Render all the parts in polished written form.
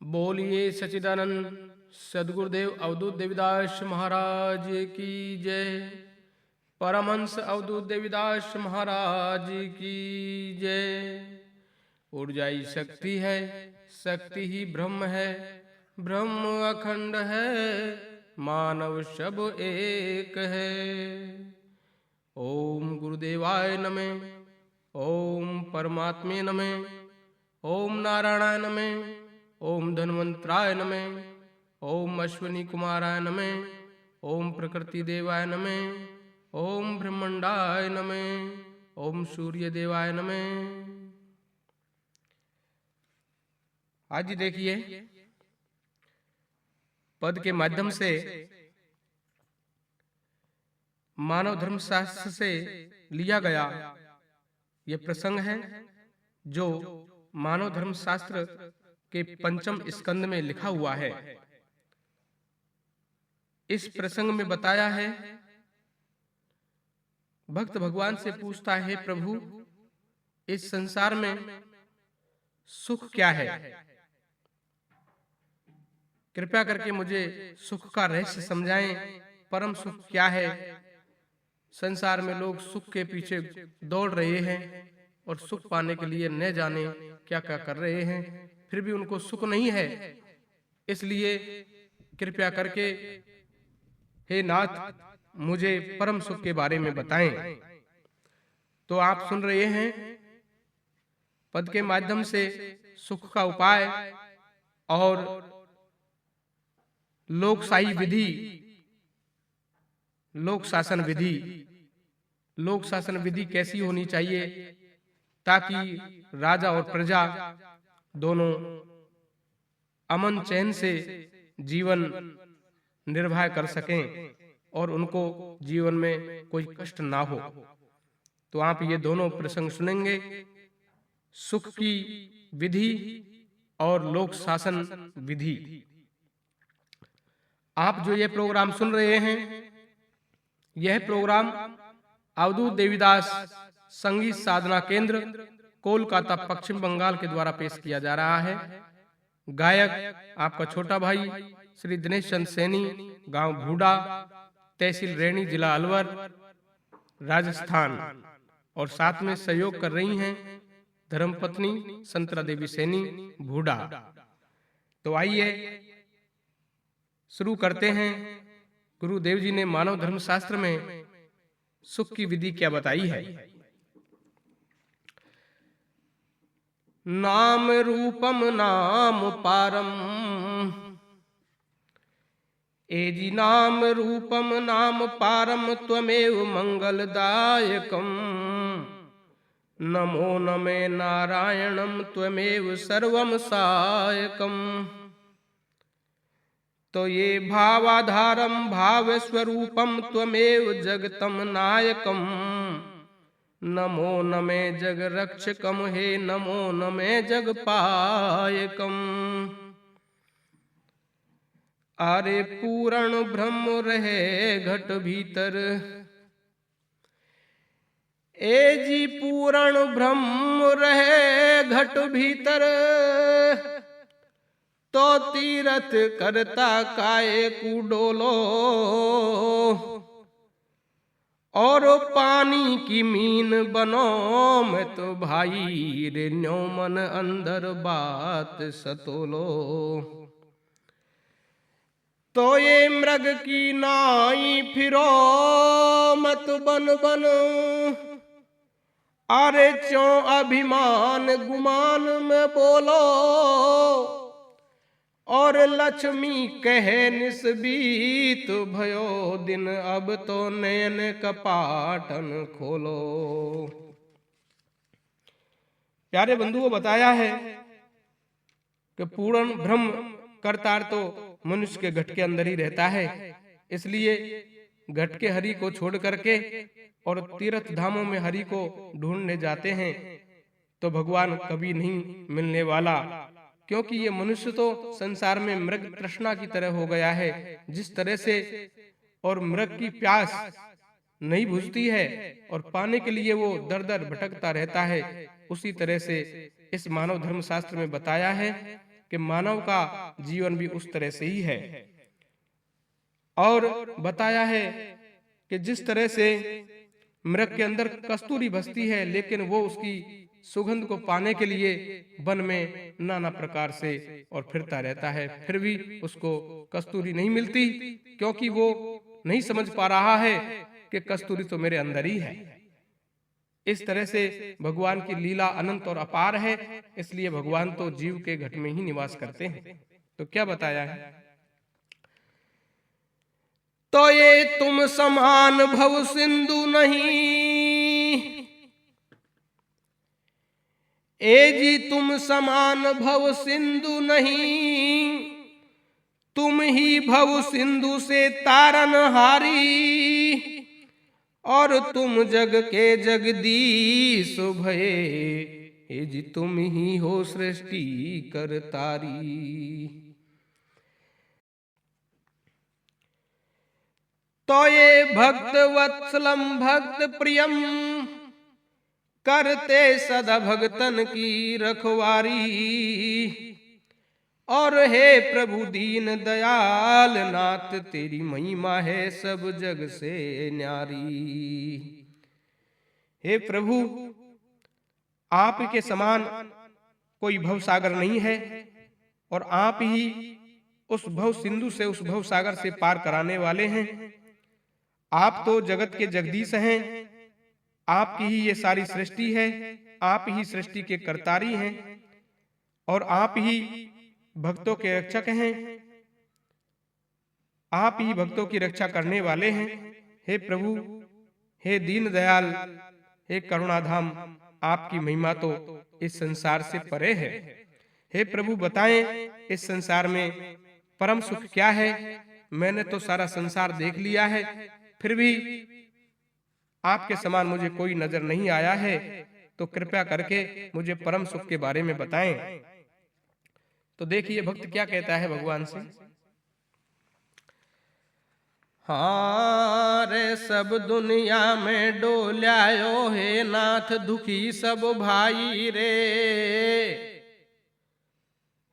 बोलिए सच्चिदानंद सदगुरुदेव अवधूत देवीदास महाराज की जय। परमहंस अवधूत देवीदास महाराज की जय। ऊर्जाई शक्ति है, शक्ति ही ब्रह्म है, ब्रह्म अखंड है, मानव सब एक है। ओम गुरुदेवाय नमः, ओम परमात्मे नमः, ओम नारायणाय नमः, ओम धन्वंतराय नमः, ओम अश्विनी कुमाराय नमः, ओम प्रकृति देवाय नमः, ओम ब्रह्मंडाय नमः, ओम सूर्य देवाय नमः। आज देखिए पद के माध्यम से मानव धर्म शास्त्र से लिया गया ये प्रसंग है जो मानव धर्म शास्त्र के पंचम स्कंद में लिखा हुआ है। इस प्रसंग में बताया है, भक्त भगवान से पूछता है, प्रभु इस संसार में सुख क्या है? कृपया करके मुझे सुख का रहस्य समझाएं। परम सुख क्या है? संसार में लोग सुख के पीछे दौड़ रहे हैं और सुख पाने के लिए न जाने क्या क्या कर रहे हैं, फिर भी उनको सुख नहीं है। इसलिए कृपया करके हे नाथ मुझे परम सुख के बारे में बताएं। तो आप सुन रहे हैं पद के माध्यम से सुख का उपाय और लोकशाही विधि, लोक शासन विधि, लोक शासन विधि कैसी होनी चाहिए ताकि राजा और प्रजा दोनों अमन चैन से जीवन निर्वाह कर सकें और उनको जीवन में कोई कष्ट ना हो। तो आप ये दोनों प्रसंग सुनेंगे, सुख की विधि और लोक शासन विधि। आप जो ये प्रोग्राम सुन रहे हैं, यह प्रोग्राम अवधूत देवीदास संगीत साधना केंद्र कोलकाता पश्चिम बंगाल के द्वारा पेश किया जा रहा है। गायक आपका छोटा भाई श्री दिनेश चंद सैनी, गांव भूडा, तहसील रैनी, जिला अलवर, राजस्थान। और साथ में सहयोग कर रही हैं धर्मपत्नी संतरा देवी सैनी, भूडा। तो आइए शुरू करते हैं। गुरुदेव जी ने मानव धर्म शास्त्र में सुख की विधि क्या बताई है। नाम रूपम नाम पारम, एजी नाम रूपम नाम पारम, त्वमेव मंगलदायकम, नमो नमे नारायणम, त्वमेव सर्वम सायकम। तो ये भावाधारम भाव स्वरूपम, त्वमेव जगतम नायकम, नमो नमे जग रक्षकम, हे नमो नमे जग पायकम। अरे पूर्ण ब्रह्म रहे घट भीतर, ए जी पूर्ण ब्रह्म रहे घट भीतर, तो तीरथ करता काये कुडोलो, और पानी की मीन बनो मैं तो भाई रे, न्यो मन अंदर बात सतोलो। तो ये मृग की नाई फिरो मत बन बन, अरे क्यों अभिमान गुमान में बोलो, और लक्ष्मी कहे निस्बीत भयो दिन, अब तो नयन कपाटन खोलो। प्यारे बंधुओं, बताया है कि पूर्ण ब्रह्म करतार तो मनुष्य के घट के अंदर ही रहता है। इसलिए घट के हरि को छोड़ करके और तीर्थ धामों में हरि को ढूंढने जाते हैं तो भगवान कभी नहीं मिलने वाला, क्योंकि ये मनुष्य तो संसार में मृग तृष्णा की तरह हो गया है। जिस तरह से और मृग की प्यास नहीं बुझती है और पाने के लिए वो दर दर भटकता रहता है, उसी तरह से इस मानव धर्म शास्त्र में बताया है कि मानव का जीवन भी उस तरह से ही है। और बताया है कि जिस तरह से मृग के अंदर कस्तूरी बसती है, लेकिन वो उसकी सुगंध को पाने के लिए वन में नाना प्रकार से और फिरता रहता है, फिर भी उसको कस्तूरी नहीं मिलती, क्योंकि वो नहीं समझ पा रहा है कि कस्तूरी तो मेरे अंदर ही है। इस तरह से भगवान की लीला अनंत और अपार है, इसलिए भगवान तो जीव के घट में ही निवास करते हैं। तो क्या बताया है, तो ये तुम समान भव सिंधु नहीं, ए जी तुम समान भव सिंधु नहीं, तुम ही भव सिंधु से तारनहारी, और तुम जग के जगदीश भये, हे जी तुम ही हो सृष्टि करतारी। तो ये भक्त वत्सलम भक्त प्रियम, करते सदा भगतन की रखवारी, और हे प्रभु दीन दयाल नाथ, तेरी महिमा है सब जग से न्यारी। हे प्रभु, आप के समान कोई भव सागर नहीं है, और आप ही उस भव सिंधु से, उस भव सागर से पार कराने वाले हैं। आप तो जगत के जगदीश हैं, आपकी ही ये सारी सृष्टि है, आप ही सृष्टि के कर्तारी हैं, और आप ही भक्तों के रक्षक हैं, आप ही भक्तों की रक्षा करने वाले हैं। हे प्रभु, हे दीन दयाल, हे करुणाधाम, आपकी महिमा तो इस संसार से परे है। हे प्रभु, बताएं इस संसार में परम सुख क्या है। मैंने तो सारा संसार देख लिया है, फिर भी आपके समान मुझे कोई नजर नहीं आया है, तो कृपया करके मुझे परम सुख के बारे में बताएं। तो देखिए भक्त क्या कहता है भगवान से, हाँ रे सब दुनिया में डोल्यायो हे नाथ, दुखी सब भाई रे।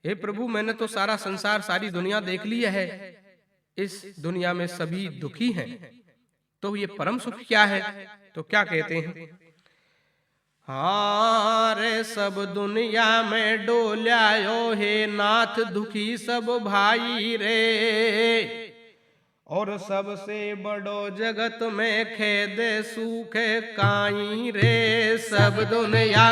हे प्रभु, मैंने तो सारा संसार, सारी दुनिया देख लिया है, इस दुनिया में सभी दुखी हैं, तो ये परम सुख क्या है। तो क्या कहते हैं, हाँ रे सब दुनिया में डोल्यायो हे नाथ, दुखी सब भाई रे, और सबसे बड़ो जगत में खेद सुख काई रे। सब दुनिया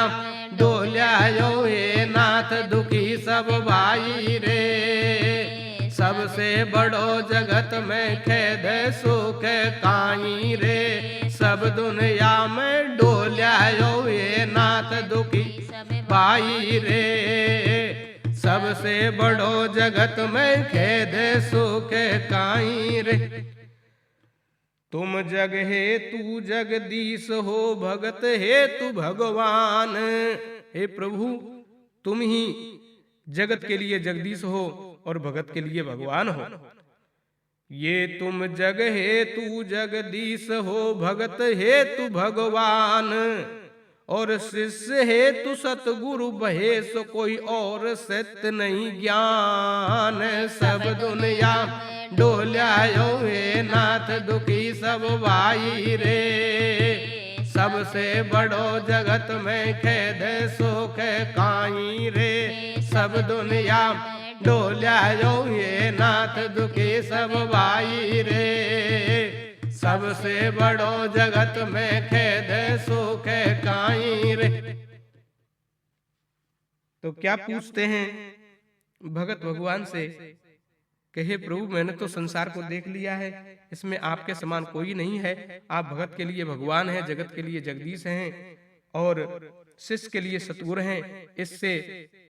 डोल्यायो हे नाथ, दुखी सब भाई रे, सबसे बड़ो जगत में खेद सुख काई रे। सब दुनिया में डोल्यायो हे नाथ, दुखी भाई रे, सबसे बड़ो जगत में खेद सुख काई रे। तुम जग हे तू जगदीश हो, भगत हे तू भगवान। हे प्रभु, तुम ही जगत के लिए जगदीश हो और भगत के लिए भगवान हो। ये तुम जग हे तू जगदीश हो, भगत हे तू भगवान, और शिष्य हे तू सतगुरु बहे, सो कोई और सत्य नहीं ज्ञान। सब दुनिया डोल्यायो हे नाथ, दुखी सब भाई रे, सबसे बड़ो जगत में खेद सुख काई रे। सब दुनिया डोल्यायो हे नाथ, दुखी सब भाई रे, सबसे बड़ो जगत में खेद सुख काई रे। तो क्या पूछते हैं भगत भगवान से कि हे प्रभु, मैंने तो संसार को देख लिया है, इसमें आपके समान कोई नहीं है। आप भगत के लिए भगवान हैं, जगत के लिए जगदीश हैं, और शिष्य के लिए सतगुरु हैं। इससे